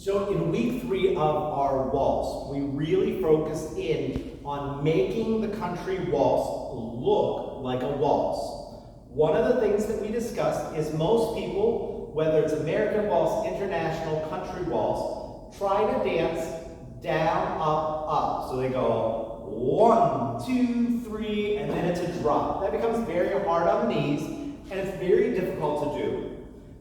So in week 3 of our waltz, we really focused in on making the country waltz look like a waltz. One of the things that we discussed is most people, whether it's American waltz, international, country waltz, try to dance down, up, up. So they go 1, 2, 3, and then it's a drop. That becomes very hard on the knees, and it's very difficult to do.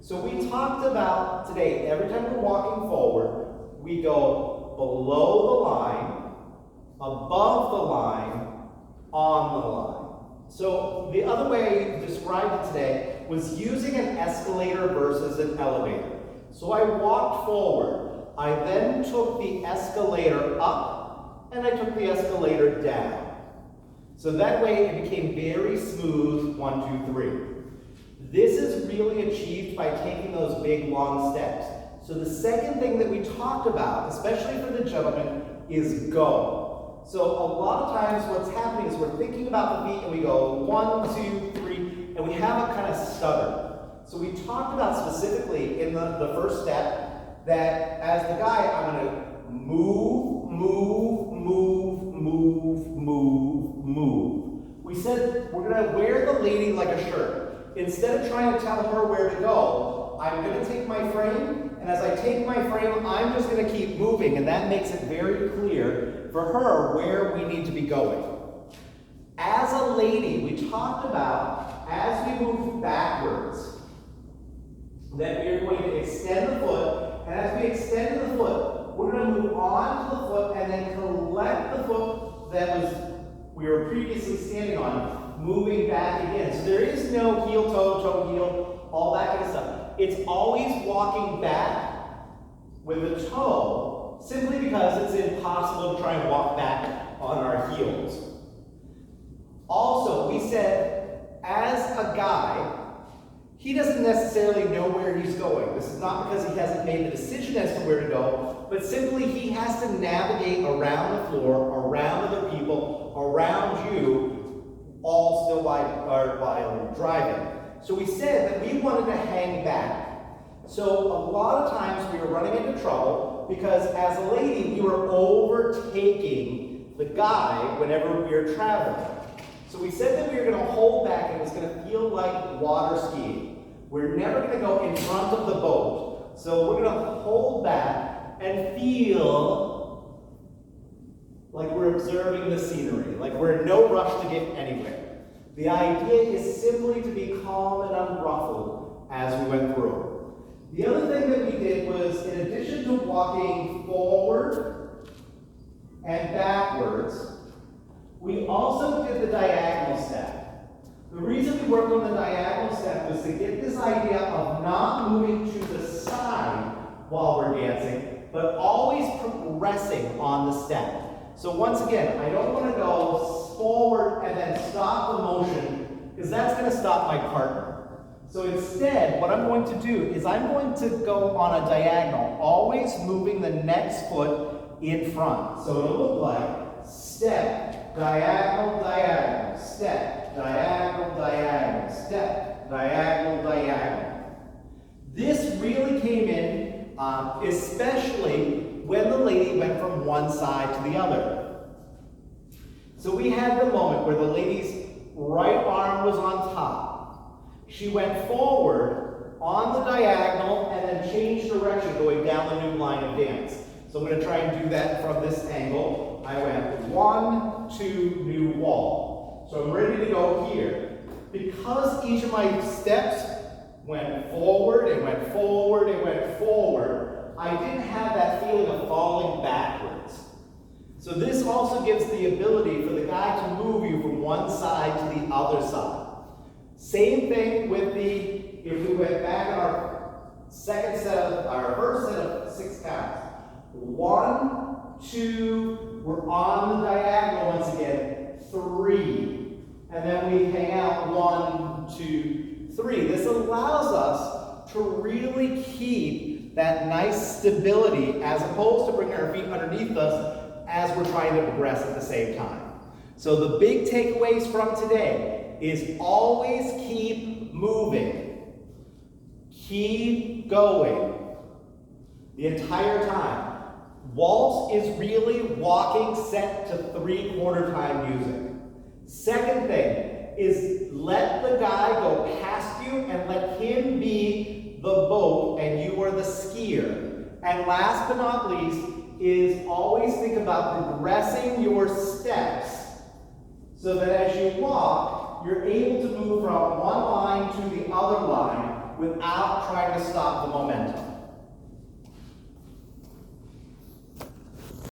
So we talked about today, every time we're walking forward, we go below the line, above the line, on the line. So the other way to describe it today was using an escalator versus an elevator. So I walked forward. I then took the escalator up, and I took the escalator down. So that way it became very smooth, 1, 2, 3. This is really achieved by taking those big, long steps. So the second thing that we talked about, especially for the gentlemen, is go. So a lot of times what's happening is we're thinking about the beat and we go 1, 2, 3, and we have a kind of stutter. So we talked about specifically in the first step that as the guy, I'm going to move, move, move, move, move, move. We said we're going to wear the lady like a shirt. Instead of trying to tell her where to go, I'm going to take my frame, and as I take my frame, I'm just going to keep moving, and that makes it very clear for her where we need to be going. As a lady, we talked about, as we move backwards, that we are going to extend the foot, and as we extend the foot, we're going to move on to the foot and then collect the foot that we were previously standing on, moving back again. So there is no heel, toe, toe, heel, all that kind of stuff. It's always walking back with the toe, simply because it's impossible to try and walk back on our heels. Also, we said, as a guy, he doesn't necessarily know where he's going. This is not because he hasn't made the decision as to where to go, but simply he has to navigate around the floor, around other people, around you, all still while driving. So we said that we wanted to hang back. So a lot of times we were running into trouble because as a lady, we were overtaking the guy whenever we were traveling. So we said that we were going to hold back and it was going to feel like water skiing. We're never going to go in front of the boat. So we're going to hold back and feel like we're observing the scenery, like we're in no rush to get anywhere. The idea is simply to be calm and unruffled as we went through. The other thing that we did was, in addition to walking forward and backwards, we also did the diagonal step. The reason we worked on the diagonal step was to get this idea of not moving to the side while we're dancing, but always progressing on the step. So once again, I don't want to go forward and then stop the motion, because that's going to stop my partner. So instead, what I'm going to do is I'm going to go on a diagonal, always moving the next foot in front. So it'll look like step, diagonal, diagonal, step, diagonal, diagonal, step, diagonal, diagonal. This really came in, especially when the lady went from one side to the other. So we had the moment where the lady's right arm was on top. She went forward on the diagonal and then changed direction going down the new line of dance. So I'm going to try and do that from this angle. I went 1, 2, new wall. So I'm ready to go here. Because each of my steps went forward, it went forward, it went forward, I didn't have that feeling of falling backwards. So this also gives the ability for the guy to move you from one side to the other side. Same thing with if we went back on our first set of 6 counts. 1, 2, we're on the diagonal once again, 3. And then we hang out 1, 2, 3. This allows us to really keep that nice stability as opposed to bringing our feet underneath us as we're trying to progress at the same time. So the big takeaways from today is always keep moving. Keep going. the entire time. Waltz is really walking set to 3/4 time music. Second thing is let the guy go past you and let him be the boat and you are the skier. And last but not least is always think about progressing your steps so that as you walk, you're able to move from one line to the other line without trying to stop the momentum.